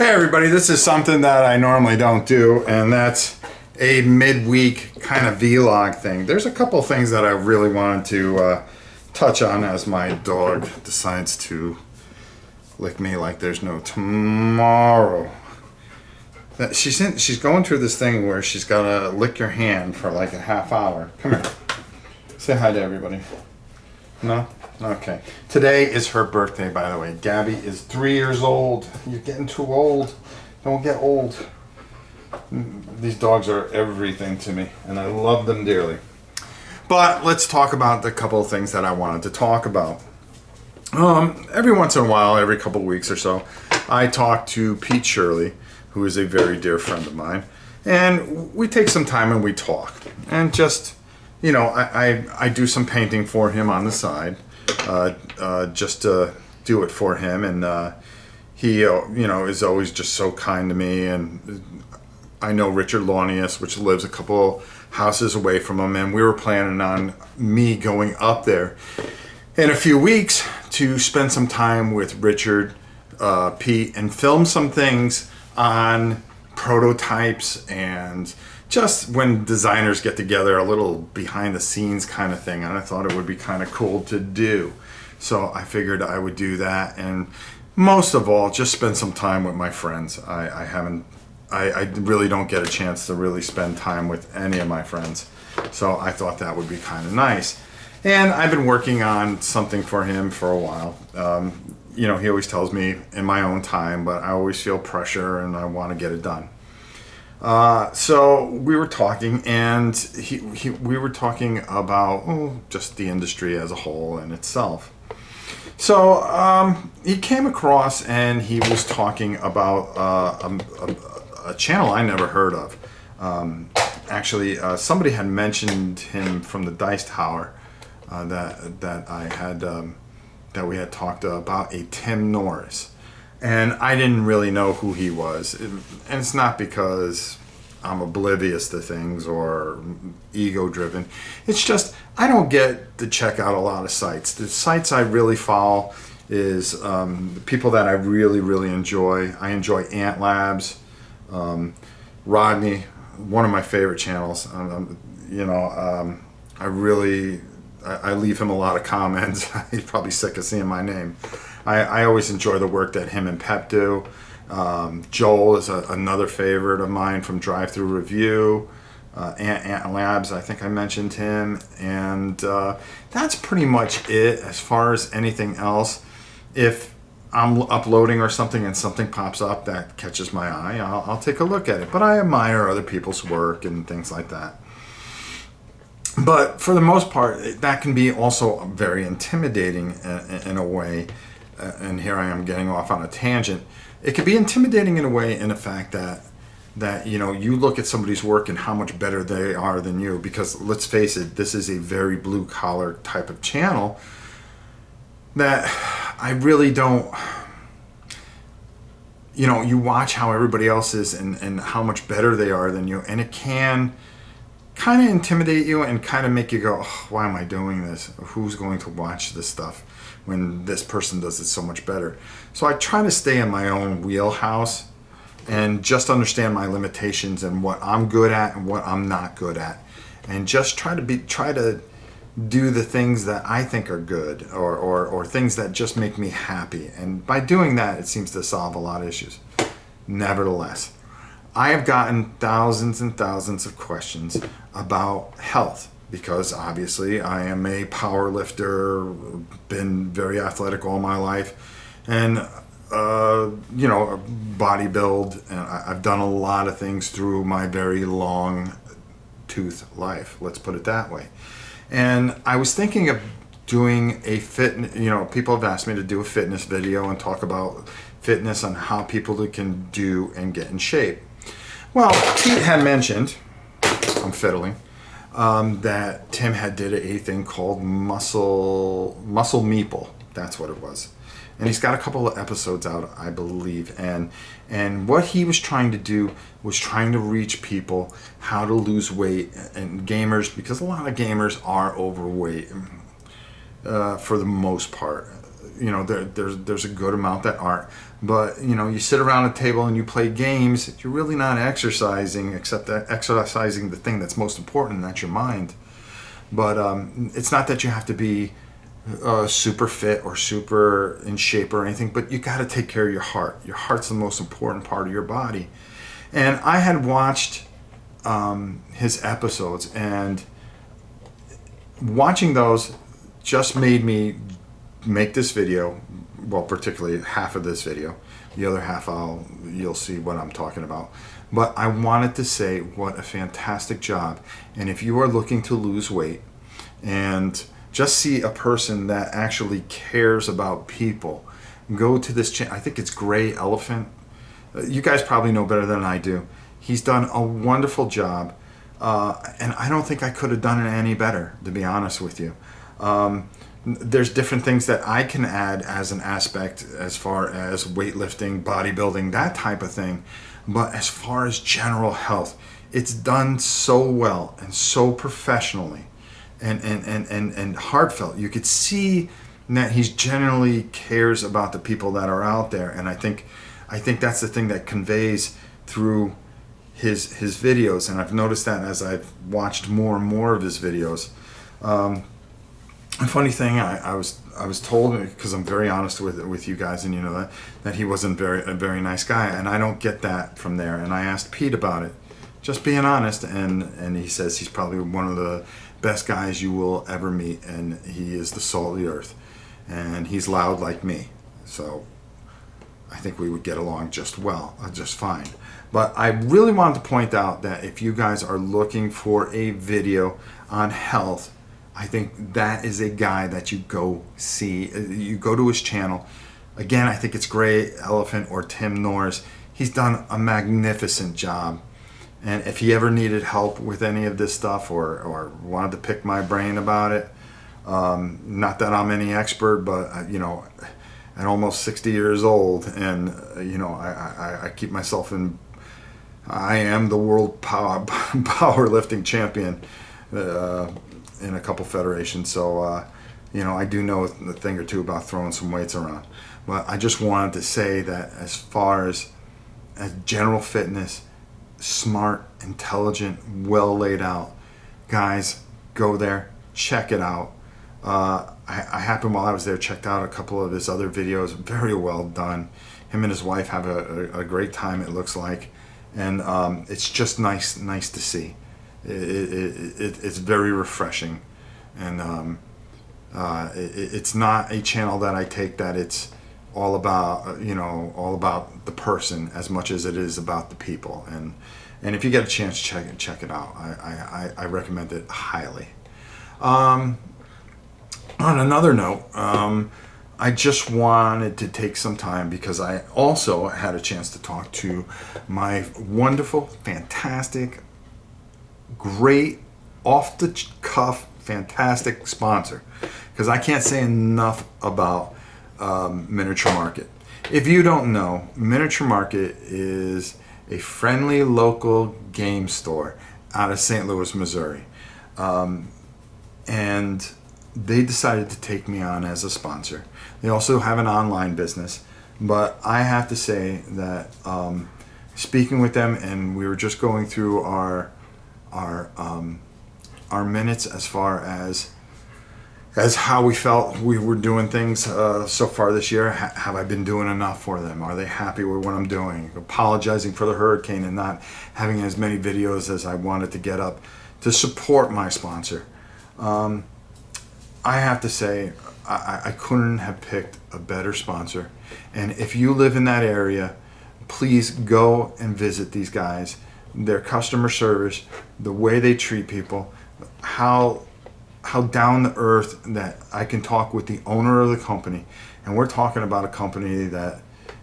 Hey everybody, this is something that I normally don't do, and that's a midweek kind of vlog thing. There's a couple things that I really wanted to touch on as my dog decides to lick me like there's no tomorrow. She's going through this thing where she's got to lick your hand for like a half hour. Come here. Say hi to everybody. No? Okay. Today is her birthday, by the way. Gabby is 3 years old. You're getting too old. Don't get old. These dogs are everything to me, and I love them dearly. But let's talk about the couple of things that I wanted to talk about. Every once in a while, every couple of weeks or so, I talk to Pete Shirley, who is a very dear friend of mine, and we take some time and we talk. And just, you know, I do some painting for him on the side. Just to do it for him, and he you know, is always just so kind to me. And I know Richard Launius, which lives a couple houses away from him, and we were planning on me going up there in a few weeks to spend some time with Richard, Pete, and film some things on prototypes and just when designers get together, a little behind the scenes kind of thing. And I thought it would be kind of cool to do. So I figured I would do that, and most of all, just spend some time with my friends. I really don't get a chance to really spend time with any of my friends. So I thought that would be kind of nice. And I've been working on something for him for a while. You know, he always tells me in my own time, but I always feel pressure and I want to get it done. So we were talking, and we were talking about just the industry as a whole and itself. So he came across and he was talking about a channel I never heard of. Actually, somebody had mentioned him from the Dice Tower that we had talked about, a Tim Norris. And I didn't really know who he was. And it's not because I'm oblivious to things or ego-driven. It's just I don't get to check out a lot of sites. The sites I really follow is the people that I really, really enjoy. I enjoy Ant Labs, Rodney, one of my favorite channels. I leave him a lot of comments. He's probably sick of seeing my name. I always enjoy the work that him and Pep do. Joel is another favorite of mine from Drive Through Review. Ant Labs, I think I mentioned him. And that's pretty much it as far as anything else. If I'm uploading or something and something pops up that catches my eye, I'll take a look at it. But I admire other people's work and things like that. But for the most part, that can be also very intimidating in a way. And here I am getting off on a tangent. It can be intimidating in a way, in the fact that you know, you look at somebody's work and how much better they are than you. Because let's face it, this is a very blue collar type of channel that I really don't. You know, you watch how everybody else is and how much better they are than you, and it can kind of intimidate you and kind of make you go, oh, why am I doing this? Who's going to watch this stuff when this person does it so much better? So I try to stay in my own wheelhouse and just understand my limitations and what I'm good at and what I'm not good at, and just try to do the things that I think are good or things that just make me happy. And by doing that, it seems to solve a lot of issues. Nevertheless, I have gotten thousands and thousands of questions about health, because obviously I am a power lifter, been very athletic all my life, and you know, bodybuild, and I've done a lot of things through my very long tooth life, let's put it that way. And I was thinking of doing a fitness, you know, people have asked me to do a fitness video and talk about fitness and how people can do and get in shape. Well, Pete had mentioned, I'm fiddling, that Tim had did a thing called Muscle Meeple. That's what it was. And he's got a couple of episodes out, I believe. And what he was trying to do was trying to reach people how to lose weight, and gamers, because a lot of gamers are overweight for the most part. there's a good amount that aren't. But you sit around a table and you play games. You're really not exercising, except that exercising the thing that's most important, and that's your mind. But it's not that you have to be super fit or super in shape or anything, but you got to take care of your heart. Your heart's the most important part of your body. And I had watched his episodes, and watching those just made me make this video. Well, particularly half of this video. The other half you'll see what I'm talking about. But I wanted to say what a fantastic job. And if you are looking to lose weight and just see a person that actually cares about people, go to this channel. I think it's Gray Elephant. You guys probably know better than I do. He's done a wonderful job. And I don't think I could have done it any better, to be honest with you. There's different things that I can add as an aspect as far as weightlifting, bodybuilding, that type of thing. But as far as general health, it's done so well and so professionally and heartfelt. You could see that he generally cares about the people that are out there. And I think that's the thing that conveys through his videos. And I've noticed that as I've watched more and more of his videos. A funny thing, I was told, because I'm very honest with you guys, and you know that he wasn't a very nice guy, and I don't get that from there. And I asked Pete about it, just being honest, and he says he's probably one of the best guys you will ever meet, and he is the salt of the earth, and he's loud like me, so I think we would get along just fine. But I really wanted to point out that if you guys are looking for a video on health, I think that is a guy that you go see. You go to his channel. Again, I think it's Gray Elephant or Tim Norris. He's done a magnificent job. And if he ever needed help with any of this stuff or wanted to pick my brain about it, not that I'm any expert, but at almost 60 years old, and I keep myself in. I am the world powerlifting champion. In a couple federations, so I do know a thing or two about throwing some weights around. But I just wanted to say that as far as general fitness, smart, intelligent, well laid out, guys, go there, check it out. I happened while I was there, checked out a couple of his other videos, very well done. Him and his wife have a great time, it looks like, and it's just nice to see. It's very refreshing, and it's not a channel that I take that it's all about the person as much as it is about the people. And if you get a chance, check it out. I recommend it highly. On another note, I just wanted to take some time because I also had a chance to talk to my wonderful, fantastic, great, off the cuff, fantastic sponsor, because I can't say enough about Miniature Market. If you don't know, Miniature Market is a friendly local game store out of St. Louis, Missouri, and they decided to take me on as a sponsor. They also have an online business, but I have to say that speaking with them, and we were just going through our minutes as far as how we felt we were doing things so far this year. Have I been doing enough for them? Are they happy with what I'm doing? Apologizing for the hurricane and not having as many videos as I wanted to get up to support my sponsor. I have to say I couldn't have picked a better sponsor. And if you live in that area, please go and visit these guys. Their customer service, the way they treat people, how down to earth that I can talk with the owner of the company, and we're talking about a company that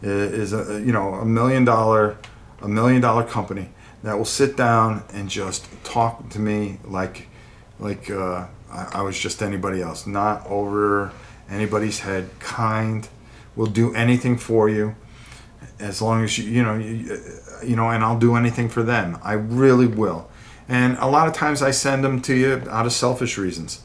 is a $1 million company that will sit down and just talk to me like I was just anybody else, not over anybody's head, kind, will do anything for you. As long as and I'll do anything for them. I really will. And a lot of times I send them to you out of selfish reasons.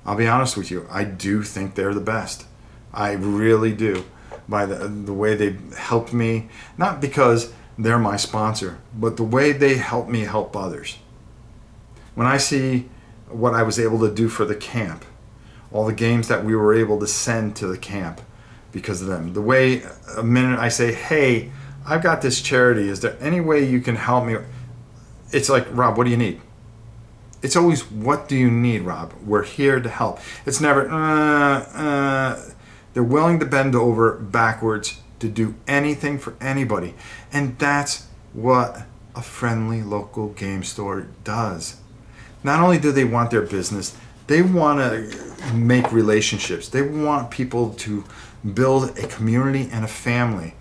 I'll be honest with you. I do think they're the best. I really do. By the way they helped me, not because they're my sponsor, but the way they help me help others. When I see what I was able to do for the camp, all the games that we were able to send to the camp because of them, the way a minute I say, hey, I've got this charity, is there any way you can help me? It's like, Rob, what do you need? It's always, what do you need, Rob? We're here to help. It's never, they're willing to bend over backwards to do anything for anybody. And that's what a friendly local game store does. Not only do they want their business, they want to make relationships. They want people to build a community and a family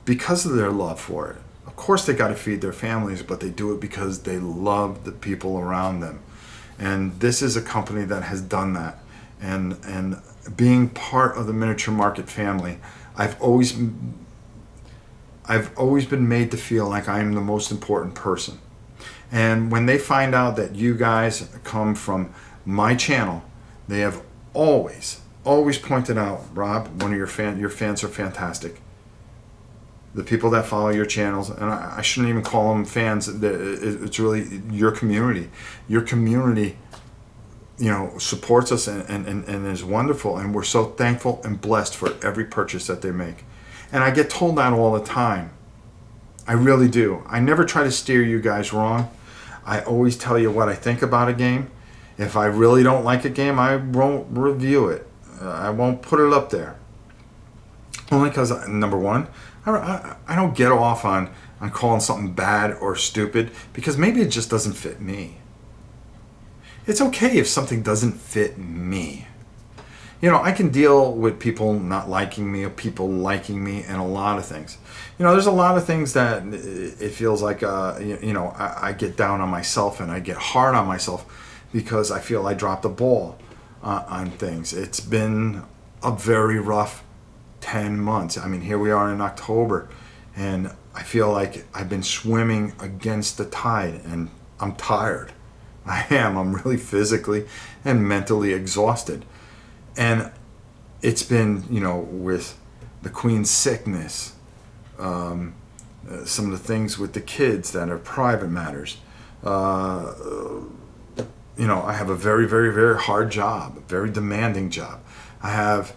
because of their love for it. Of course they got to feed their families, but they do it because they love the people around them. And this is a company that has done that. And being part of the Miniature Market family, I've always been made to feel like I'm the most important person. And when they find out that you guys come from my channel, they have always pointed out, Rob, your fans are fantastic. The people that follow your channels, and I shouldn't even call them fans, it's really your community. Your community, supports us and is wonderful, and we're so thankful and blessed for every purchase that they make. And I get told that all the time. I really do. I never try to steer you guys wrong. I always tell you what I think about a game. If I really don't like a game, I won't review it. I won't put it up there. Only because, number one, I don't get off on calling something bad or stupid because maybe it just doesn't fit me. It's okay if something doesn't fit me. I can deal with people not liking me or people liking me and a lot of things. There's a lot of things that it feels like, I get down on myself and I get hard on myself because I feel I dropped the ball on things. It's been a very rough 10 months. I mean, here we are in October, and I feel like I've been swimming against the tide, and I'm tired. I am. I'm really physically and mentally exhausted. And it's been, with the Queen's sickness, some of the things with the kids that are private matters. I have a very, very, very hard job, a very demanding job. I've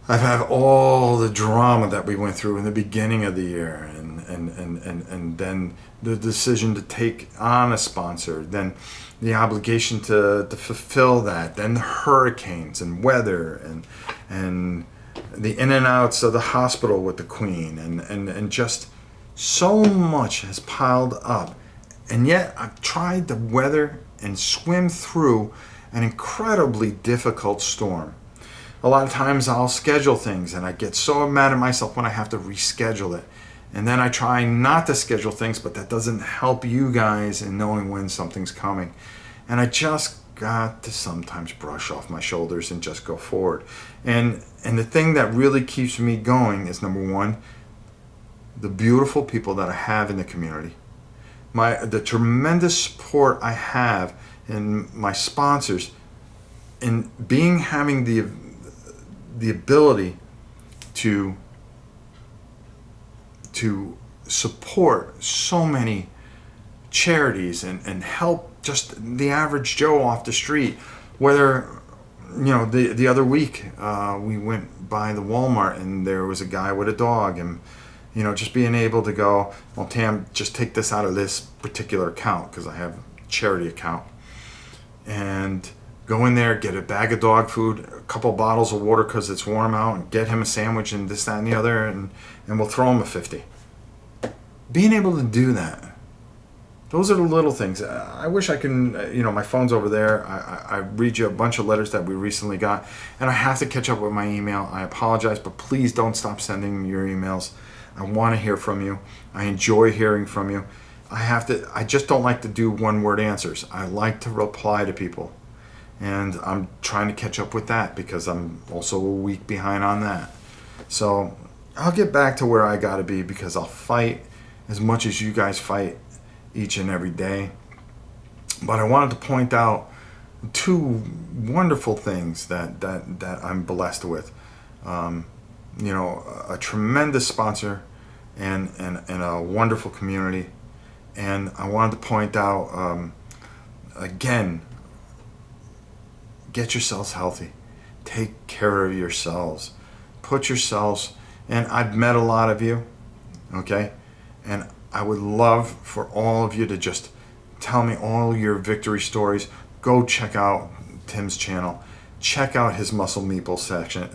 had all the drama that we went through in the beginning of the year, and then the decision to take on a sponsor, then the obligation to fulfill that, then the hurricanes and weather and the in and outs of the hospital with the Queen, and just so much has piled up. And yet I've tried to weather and swim through an incredibly difficult storm. A lot of times I'll schedule things and I get so mad at myself when I have to reschedule it. And then I try not to schedule things, but that doesn't help you guys in knowing when something's coming. And I just got to sometimes brush off my shoulders and just go forward. And the thing that really keeps me going is, number one, the beautiful people that I have in the community. The tremendous support I have in my sponsors, in having the ability to support so many charities and help just the average Joe off the street. Whether, the other week we went by the Walmart and there was a guy with a dog, and just being able to go, well, Tam, just take this out of this particular account because I have a charity account, and go in there, get a bag of dog food, a couple bottles of water because it's warm out, and get him a sandwich and this, that, and the other, and we'll throw him a 50. Being able to do that, those are the little things. I wish I can, my phone's over there. I read you a bunch of letters that we recently got, and I have to catch up with my email. I apologize, but please don't stop sending me your emails. I want to hear from you. I enjoy hearing from you. I just don't like to do one-word answers. I like to reply to people. And I'm trying to catch up with that because I'm also a week behind on that. So I'll get back to where I got to be because I'll fight as much as you guys fight each and every day. But I wanted to point out two wonderful things that I'm blessed with. you know, a tremendous sponsor and a wonderful community. And I wanted to point out, again, get yourselves healthy. Take care of yourselves. Put yourselves, and I've met a lot of you, okay? And I would love for all of you to just tell me all your victory stories. Go check out Tim's channel. Check out his Muscle Meeple section,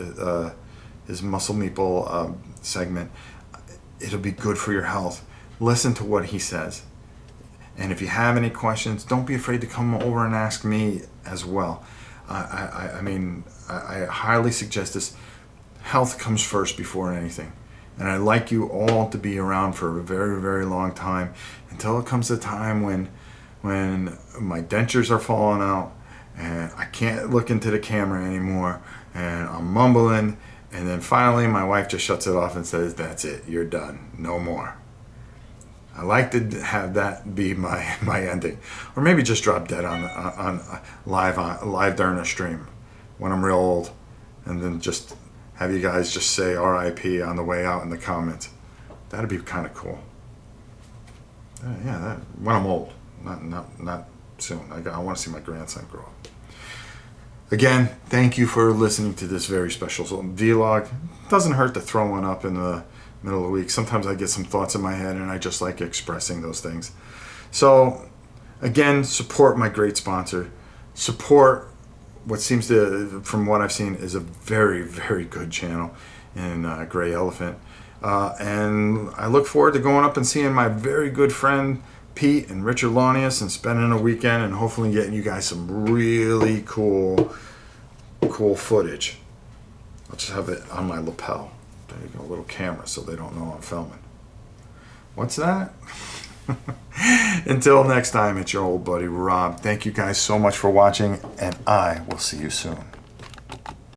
his Muscle Meeple segment. It'll be good for your health. Listen to what he says. And if you have any questions, don't be afraid to come over and ask me as well. I mean, I highly suggest this. Health comes first before anything. And I'd like you all to be around for a very, very long time, until it comes a time when my dentures are falling out and I can't look into the camera anymore and I'm mumbling, and then finally my wife just shuts it off and says, that's it, you're done, no more. I like to have that be my ending, or maybe just drop dead on live during a stream when I'm real old, and then just have you guys just say R.I.P. on the way out in the comments. That'd be kind of cool. Yeah, when I'm old, not soon. I want to see my grandson grow up. Again, thank you for listening to this very special vlog. Doesn't hurt to throw one up in the middle of the week. Sometimes I get some thoughts in my head and I just like expressing those things. So again, support my great sponsor. Support what seems to, from what I've seen, is a very, very good channel in Gray Elephant. And I look forward to going up and seeing my very good friend Pete and Richard Launius and spending a weekend and hopefully getting you guys some really cool footage. I'll just have it on my lapel. There you go, a little camera so they don't know I'm filming. What's that? Until next time, it's your old buddy Rob. Thank you guys so much for watching, and I will see you soon.